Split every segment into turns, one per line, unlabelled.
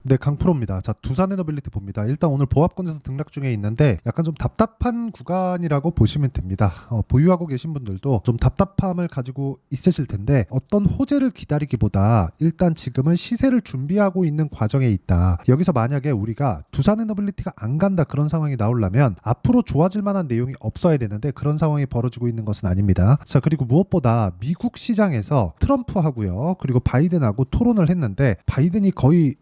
네, 강프로입니다. 자, 두산 에너빌리티 봅니다. 일단 오늘 보합권에서 등락 중에 있는데 약간 좀 답답한 구간이라고 보시면 됩니다. 보유하고 계신 분들도 좀 답답함을 가지고 있으실 텐데 어떤 호재를 기다리기보다 일단 지금은 시세를 준비하고 있는 과정에 있다. 여기서 만약에 우리가 두산 에너빌리티가 안 간다 그런 상황이 나오려면 앞으로 좋아질 만한 내용이 없어야 되는데 그런 상황이 벌어지고 있는 것은 아닙니다. 자, 그리고 무엇보다 미국 시장에서 트럼프하고요, 그리고 바이든하고 토론을 했는데 바이든이 거의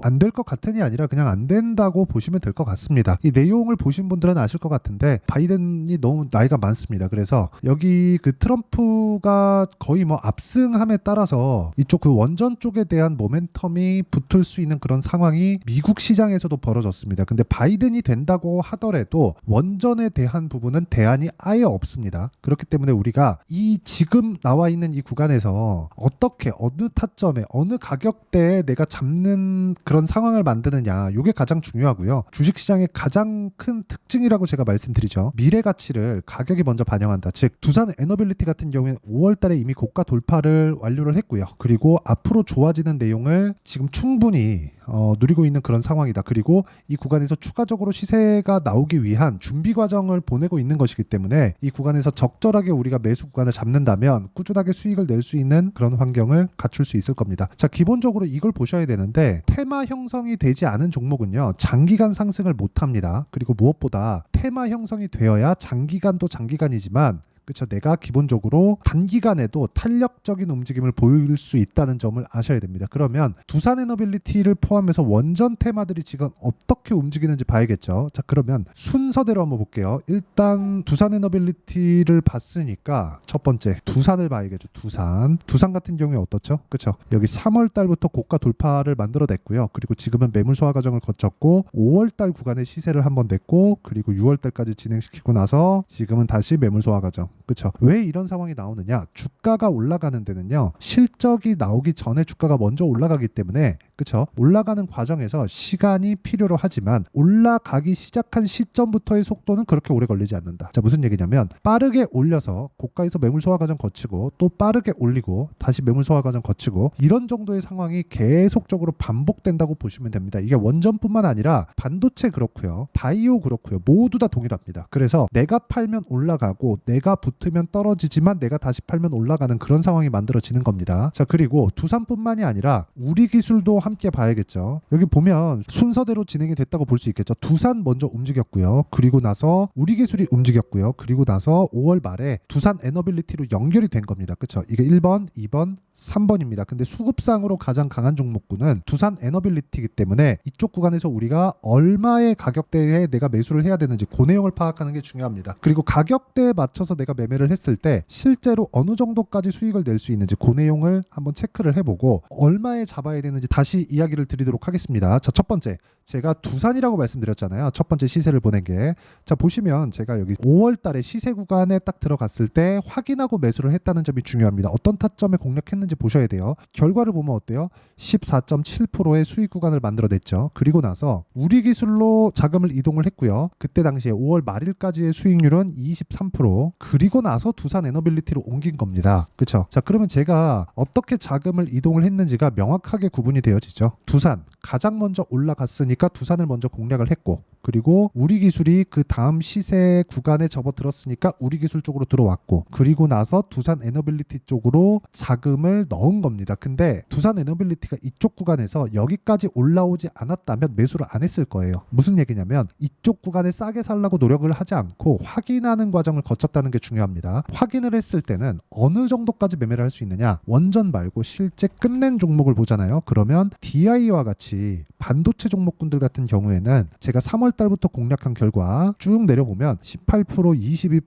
안 될 것 같으니 아니라 그냥 안 된다고 보시면 될 것 같습니다. 이 내용을 보신 분들은 아실 것 같은데 바이든이 너무 나이가 많습니다. 그래서 여기 그 트럼프가 거의 압승함에 따라서 이쪽 그 원전 쪽에 대한 모멘텀이 붙을 수 있는 그런 상황이 미국 시장에서도 벌어졌습니다. 근데 바이든이 된다고 하더라도 원전에 대한 부분은 대안이 아예 없습니다. 그렇기 때문에 우리가 이 지금 나와 있는 이 구간에서 어떻게 어느 타점에 어느 가격대에 내가 잡는 그런 상황을 만드느냐, 이게 가장 중요하고요. 주식시장의 가장 큰 특징이라고 제가 말씀드리죠. 미래 가치를 가격이 먼저 반영한다. 즉 두산 에너빌리티 같은 경우에는 5월 달에 이미 고가 돌파를 완료를 했고요. 그리고 앞으로 좋아지는 내용을 지금 충분히 누리고 있는 그런 상황이다. 그리고 이 구간에서 추가적으로 시세가 나오기 위한 준비 과정을 보내고 있는 것이기 때문에 이 구간에서 적절하게 우리가 매수 구간을 잡는다면 꾸준하게 수익을 낼 수 있는 그런 환경을 갖출 수 있을 겁니다. 자, 기본적으로 이걸 보셔야 되는데 테마 형성이 되지 않은 종목은요, 장기간 상승을 못합니다. 그리고 무엇보다 테마 형성이 되어야 장기간도 장기간이지만 그렇죠. 내가 기본적으로 단기간에도 탄력적인 움직임을 보일 수 있다는 점을 아셔야 됩니다. 그러면 두산 에너빌리티를 포함해서 원전 테마들이 지금 어떻게 움직이는지 봐야겠죠. 자, 그러면 순서대로 한번 볼게요. 일단 두산 에너빌리티를 봤으니까 첫 번째 두산을 봐야겠죠. 두산 같은 경우에 어떻죠? 그렇죠. 여기 3월 달부터 고가 돌파를 만들어냈고요. 그리고 지금은 매물 소화 과정을 거쳤고 5월 달 구간의 시세를 한번 냈고 그리고 6월 달까지 진행시키고 나서 지금은 다시 매물 소화 과정. 그렇죠. 왜 이런 상황이 나오느냐? 주가가 올라가는 데는요, 실적이 나오기 전에 주가가 먼저 올라가기 때문에 그렇죠. 올라가는 과정에서 시간이 필요로 하지만 올라가기 시작한 시점부터의 속도는 그렇게 오래 걸리지 않는다. 자, 무슨 얘기냐면 빠르게 올려서 고가에서 매물 소화 과정 거치고 또 빠르게 올리고 다시 매물 소화 과정 거치고 이런 정도의 상황이 계속적으로 반복된다고 보시면 됩니다. 이게 원전뿐만 아니라 반도체 그렇고요, 바이오 그렇고요, 모두 다 동일합니다. 그래서 내가 팔면 올라가고 내가 붙으면 떨어지지만 내가 다시 팔면 올라가는 그런 상황이 만들어지는 겁니다. 자, 그리고 두산뿐만이 아니라 우리 기술도 함께 봐야겠죠. 여기 보면 순서대로 진행이 됐다고 볼 수 있겠죠. 두산 먼저 움직였고요. 그리고 나서 우리 기술이 움직였고요. 그리고 나서 5월 말에 두산 에너빌리티로 연결이 된 겁니다. 그렇죠. 이게 1번, 2번, 3번입니다. 근데 수급상으로 가장 강한 종목군은 두산 에너빌리티이기 때문에 이쪽 구간에서 우리가 얼마의 가격대에 내가 매수를 해야 되는지 그 내용을 파악하는 게 중요합니다. 그리고 가격대에 맞춰서 내가 매매를 했을 때 실제로 어느 정도까지 수익을 낼 수 있는지 그 내용을 한번 체크를 해보고 얼마에 잡아야 되는지 다시 이야기를 드리도록 하겠습니다. 자, 첫 번째 제가 두산이라고 말씀드렸잖아요. 첫 번째 시세를 보낸 게. 자, 보시면 제가 여기 5월 달에 시세 구간에 딱 들어갔을 때 확인하고 매수를 했다는 점이 중요합니다. 어떤 타점에 공략했는지 보셔야 돼요. 결과를 보면 어때요? 14.7%의 수익 구간을 만들어냈죠. 그리고 나서 우리 기술로 자금을 이동을 했고요. 그때 당시에 5월 말일까지의 수익률은 23%. 그리고 나서 두산 에너빌리티로 옮긴 겁니다. 그렇죠? 자, 그러면 제가 어떻게 자금을 이동을 했는지가 명확하게 구분이 되어지죠. 두산 가장 먼저 올라갔으니까 두산을 먼저 공략을 했고, 그리고 우리 기술이 그 다음 시세 구간에 접어들었으니까 우리 기술 쪽으로 들어왔고, 그리고 나서 두산 에너빌리티 쪽으로 자금을 넣은 겁니다. 근데 두산 에너빌리티가 이쪽 구간에서 여기까지 올라오지 않았다면 매수를 안 했을 거예요. 무슨 얘기냐면 이쪽 구간에 싸게 살라고 노력을 하지 않고 확인하는 과정을 거쳤다는 게 중요합니다. 확인을 했을 때는 어느 정도까지 매매를 할 수 있느냐, 원전 말고 실제 끝낸 종목을 보잖아요. 그러면 DI와 같이 반도체 종목군들 같은 경우에는 제가 3월 달부터 공략한 결과 쭉 내려보면 18%,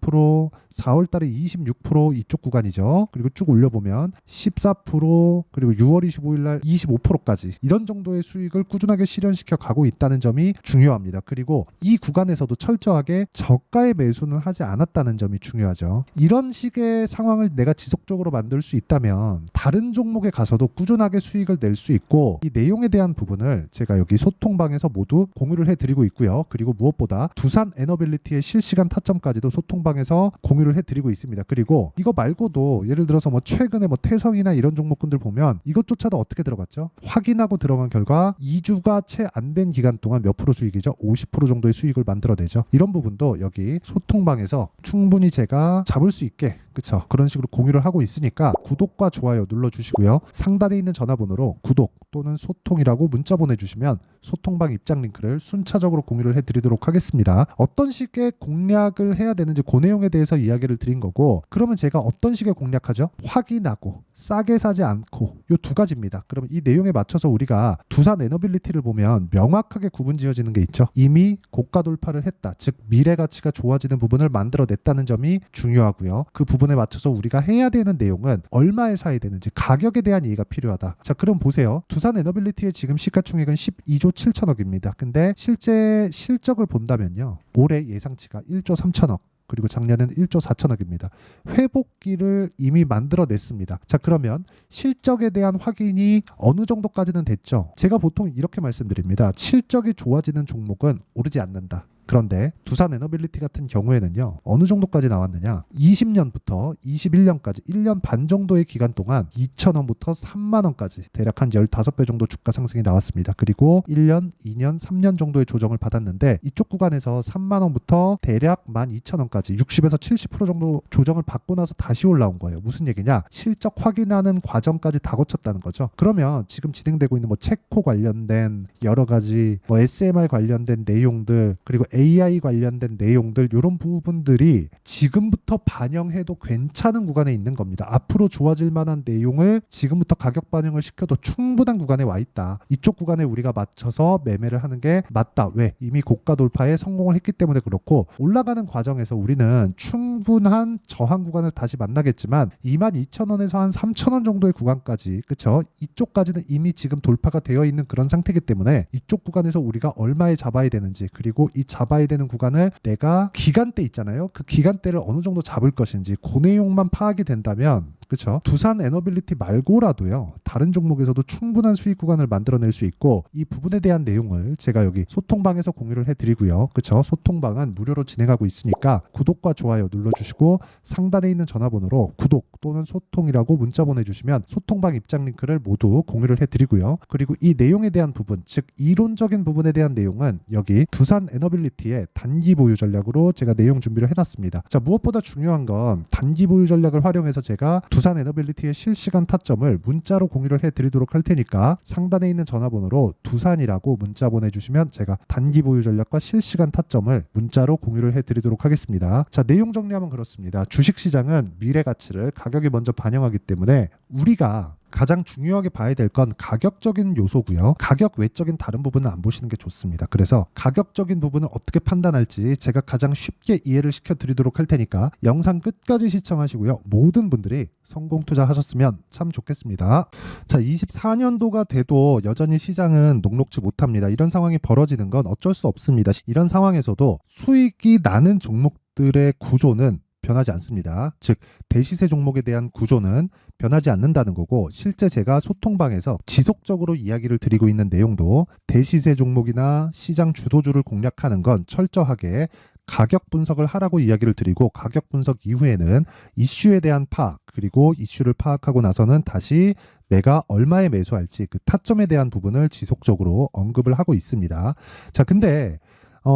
22%, 4월 달에 26% 이쪽 구간이죠. 그리고 쭉 올려보면 14%, 그리고 6월 25일 날 25%까지 이런 정도의 수익을 꾸준하게 실현시켜 가고 있다는 점이 중요합니다. 그리고 이 구간에서도 철저하게 저가의 매수는 하지 않았다는 점이 중요하죠. 이런 식의 상황을 내가 지속적으로 만들 수 있다면 다른 종목에 가서도 꾸준하게 수익을 낼 수 있고, 이 내용에 대한 부분을 제가 여기 소통방에서 모두 공유를 해드리고 있고요. 해드리고요. 그리고 무엇보다 두산 에너빌리티의 실시간 타점까지도 소통방에서 공유를 해드리고 있습니다. 그리고 이거 말고도 예를 들어서 뭐 최근에 뭐 태성이나 이런 종목군들 보면 이것조차도 어떻게 들어갔죠? 확인하고 들어간 결과 2주가 채 안 된 기간 동안 몇 프로 수익이죠? 50% 정도의 수익을 만들어내죠. 이런 부분도 여기 소통방에서 충분히 제가 잡을 수 있게, 그쵸? 그런 식으로 공유를 하고 있으니까 구독과 좋아요 눌러주시고요. 상단에 있는 전화번호로 구독 또는 소통이라고 문자 보내주시면 소통방 입장 링크를 순차적으로 공유를 해드리도록 하겠습니다. 어떤 식의 공략을 해야 되는지 그 내용에 대해서 이야기를 드린 거고, 그러면 제가 어떤 식의 공략하죠? 확인하고 싸게 사지 않고, 이 두 가지입니다. 그러면 이 내용에 맞춰서 우리가 두산 에너빌리티를 보면 명확하게 구분 지어지는 게 있죠. 이미 고가 돌파를 했다, 즉 미래 가치가 좋아지는 부분을 만들어냈다는 점이 중요하고요. 그 부분에 맞춰서 우리가 해야 되는 내용은 얼마에 사야 되는지, 가격에 대한 이해가 필요하다. 자, 그럼 보세요. 두산 에너빌리티의 지금 시가총액은 12조 7천억입니다. 근데 실제 실적을 본다면요, 올해 예상치가 1조 3천억, 그리고 작년에는 1조 4천억입니다. 회복기를 이미 만들어냈습니다. 자, 그러면 실적에 대한 확인이 어느 정도까지는 됐죠? 제가 보통 이렇게 말씀드립니다. 실적이 좋아지는 종목은 오르지 않는다. 그런데 두산 에너빌리티 같은 경우에는요, 어느 정도까지 나왔느냐, 20년부터 21년까지 1년 반 정도의 기간 동안 2,000원부터 3만원까지 대략 한 15배 정도 주가 상승이 나왔습니다. 그리고 1년, 2년, 3년 정도의 조정을 받았는데, 이쪽 구간에서 3만원부터 대략 12,000원까지 60에서 70% 정도 조정을 받고 나서 다시 올라온 거예요. 무슨 얘기냐, 실적 확인하는 과정까지 다 거쳤다는 거죠. 그러면 지금 진행되고 있는 뭐 체코 관련된 여러 가지 뭐 SMR 관련된 내용들, 그리고 AI 관련된 내용들, 이런 부분들이 지금부터 반영해도 괜찮은 구간에 있는 겁니다. 앞으로 좋아질 만한 내용을 지금부터 가격 반영을 시켜도 충분한 구간에 와 있다. 이쪽 구간에 우리가 맞춰서 매매를 하는 게 맞다. 왜? 이미 고가 돌파에 성공을 했기 때문에 그렇고, 올라가는 과정에서 우리는 충분한 저항 구간을 다시 만나겠지만 22,000원에서 한 3,000원 정도의 구간까지, 그쵸? 이쪽까지는 이미 지금 돌파가 되어 있는 그런 상태이기 때문에 이쪽 구간에서 우리가 얼마에 잡아야 되는지, 그리고 이 잡아야 되는 구간을 내가 기간대 있잖아요. 그 기간대를 어느 정도 잡을 것인지, 그 내용만 파악이 된다면, 그렇죠, 두산 에너빌리티 말고라도요, 다른 종목에서도 충분한 수익 구간을 만들어낼 수 있고, 이 부분에 대한 내용을 제가 여기 소통방에서 공유를 해드리고요. 그렇죠, 소통방은 무료로 진행하고 있으니까 구독과 좋아요 눌러주시고 상단에 있는 전화번호로 구독 또는 소통이라고 문자 보내주시면 소통방 입장 링크를 모두 공유를 해드리고요. 그리고 이 내용에 대한 부분, 즉 이론적인 부분에 대한 내용은 여기 두산 에너빌리티의 단기 보유 전략으로 제가 내용 준비를 해놨습니다. 자, 무엇보다 중요한 건 단기 보유 전략을 활용해서 제가 두산 에너빌리티의 실시간 타점을 문자로 공유를 해드리도록 할 테니까 상단에 있는 전화번호로 두산이라고 문자 보내주시면 제가 단기 보유 전략과 실시간 타점을 문자로 공유를 해드리도록 하겠습니다. 자, 내용 정리하면 그렇습니다. 주식시장은 미래 가치를 가격이 먼저 반영하기 때문에 우리가 가장 중요하게 봐야 될 건 가격적인 요소고요. 가격 외적인 다른 부분은 안 보시는 게 좋습니다. 그래서 가격적인 부분을 어떻게 판단할지 제가 가장 쉽게 이해를 시켜드리도록 할 테니까 영상 끝까지 시청하시고요. 모든 분들이 성공 투자하셨으면 참 좋겠습니다. 자, 24년도가 돼도 여전히 시장은 녹록지 못합니다. 이런 상황이 벌어지는 건 어쩔 수 없습니다. 이런 상황에서도 수익이 나는 종목들의 구조는 변하지 않습니다. 즉 대시세 종목에 대한 구조는 변하지 않는다는 거고, 실제 제가 소통방에서 지속적으로 이야기를 드리고 있는 내용도 대시세 종목이나 시장 주도주를 공략하는 건 철저하게 가격 분석을 하라고 이야기를 드리고, 가격 분석 이후에는 이슈에 대한 파악, 그리고 이슈를 파악하고 나서는 다시 내가 얼마에 매수할지 그 타점에 대한 부분을 지속적으로 언급을 하고 있습니다. 자, 근데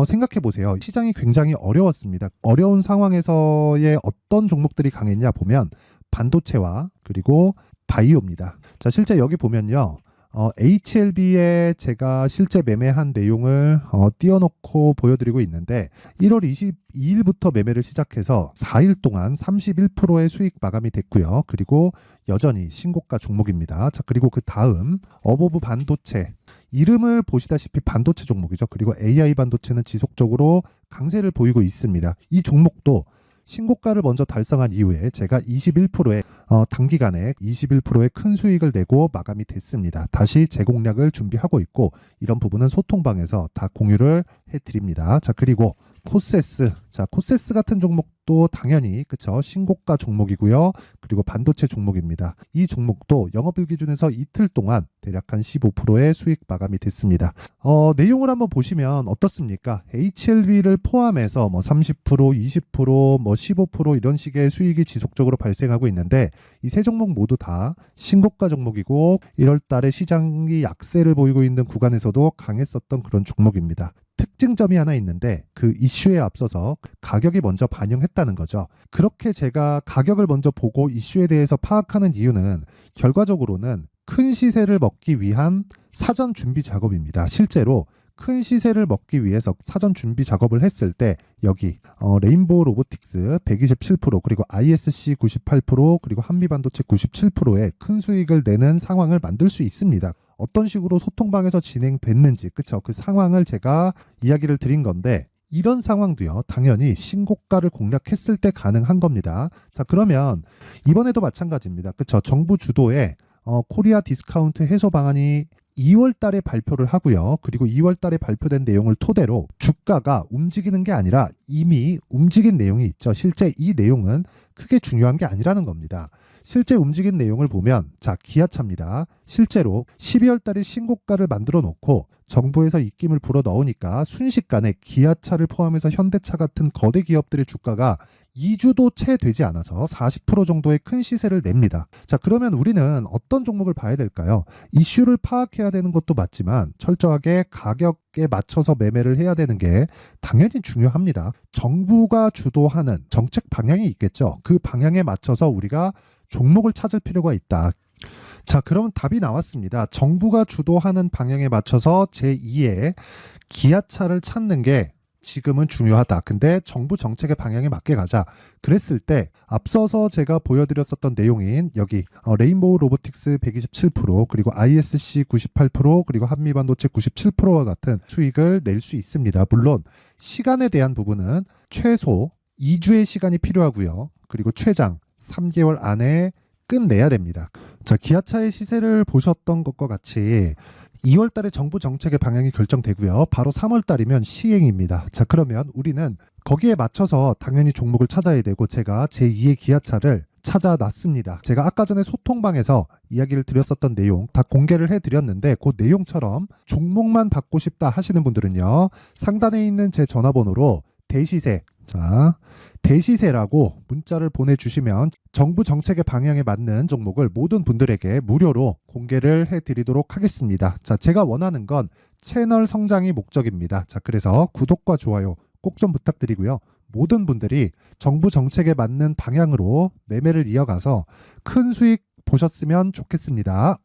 생각해 보세요. 시장이 굉장히 어려웠습니다. 어려운 상황에서의 어떤 종목들이 강했냐 보면 반도체와 그리고 바이오입니다. 자, 실제 여기 보면요, HLB에 제가 실제 매매한 내용을 띄워놓고 보여드리고 있는데, 1월 22일부터 매매를 시작해서 4일 동안 31%의 수익 마감이 됐고요. 그리고 여전히 신고가 종목입니다. 자, 그리고 그 다음 어보브 반도체, 이름을 보시다시피 반도체 종목이죠. 그리고 AI 반도체는 지속적으로 강세를 보이고 있습니다. 이 종목도 신고가를 먼저 달성한 이후에 제가 21%의 단기간에 21%의 큰 수익을 내고 마감이 됐습니다. 다시 재공략을 준비하고 있고, 이런 부분은 소통방에서 다 공유를 해드립니다. 자, 그리고 코세스, 자, 코세스 같은 종목 종목도 당연히 그쵸 신고가 종목이고요. 그리고 반도체 종목입니다. 이 종목도 영업일 기준에서 이틀 동안 대략 한 15%의 수익 마감이 됐습니다. 내용을 한번 보시면 어떻습니까? HLB를 포함해서 뭐 30%, 20%, 뭐 15% 이런 식의 수익이 지속적으로 발생하고 있는데 이 세 종목 모두 다 신고가 종목이고 1월 달에 시장이 약세를 보이고 있는 구간에서도 강했었던 그런 종목입니다. 특징점이 하나 있는데 그 이슈에 앞서서 가격이 먼저 반영했다는 거죠. 그렇게 제가 가격을 먼저 보고 이슈에 대해서 파악하는 이유는 결과적으로는 큰 시세를 먹기 위한 사전 준비 작업입니다. 실제로 큰 시세를 먹기 위해서 사전 준비 작업을 했을 때 여기 레인보우 로보틱스 127% 그리고 ISC 98% 그리고 한미반도체 97%의 큰 수익을 내는 상황을 만들 수 있습니다. 어떤 식으로 소통방에서 진행됐는지 그쵸 그 상황을 제가 이야기를 드린 건데 이런 상황도요 당연히 신고가를 공략했을 때 가능한 겁니다. 자 그러면 이번에도 마찬가지입니다. 그쵸 정부 주도의 코리아 디스카운트 해소 방안이 2월 달에 발표를 하고요. 그리고 2월 달에 발표된 내용을 토대로 주가가 움직이는 게 아니라 이미 움직인 내용이 있죠. 실제 이 내용은 크게 중요한 게 아니라는 겁니다. 실제 움직인 내용을 보면 자 기아차입니다. 실제로 12월 달에 신고가를 만들어 놓고 정부에서 입김을 불어 넣으니까 순식간에 기아차를 포함해서 현대차 같은 거대 기업들의 주가가 2주도 채 되지 않아서 40% 정도의 큰 시세를 냅니다. 자, 그러면 우리는 어떤 종목을 봐야 될까요? 이슈를 파악해야 되는 것도 맞지만 철저하게 가격에 맞춰서 매매를 해야 되는 게 당연히 중요합니다. 정부가 주도하는 정책 방향이 있겠죠. 그 방향에 맞춰서 우리가 종목을 찾을 필요가 있다. 자, 그러면 답이 나왔습니다. 정부가 주도하는 방향에 맞춰서 제2의 기아차를 찾는 게 지금은 중요하다. 근데 정부 정책의 방향에 맞게 가자. 그랬을 때 앞서서 제가 보여드렸었던 내용인 여기 레인보우 로보틱스 127% 그리고 ISC 98% 그리고 한미반도체 97%와 같은 수익을 낼 수 있습니다. 물론 시간에 대한 부분은 최소 2주의 시간이 필요하고요. 그리고 최장 3개월 안에 끝내야 됩니다. 자, 기아차의 시세를 보셨던 것과 같이 2월 달에 정부 정책의 방향이 결정되고요. 바로 3월 달이면 시행입니다. 자, 그러면 우리는 거기에 맞춰서 당연히 종목을 찾아야 되고 제가 제2의 기아차를 찾아놨습니다. 제가 아까 전에 소통방에서 이야기를 드렸었던 내용 다 공개를 해드렸는데 그 내용처럼 종목만 받고 싶다 하시는 분들은요. 상단에 있는 제 전화번호로 대시세 자 대시세라고 문자를 보내주시면 정부 정책의 방향에 맞는 종목을 모든 분들에게 무료로 공개를 해드리도록 하겠습니다. 자, 제가 원하는 건 채널 성장이 목적입니다. 자, 그래서 구독과 좋아요 꼭 좀 부탁드리고요. 모든 분들이 정부 정책에 맞는 방향으로 매매를 이어가서 큰 수익 보셨으면 좋겠습니다.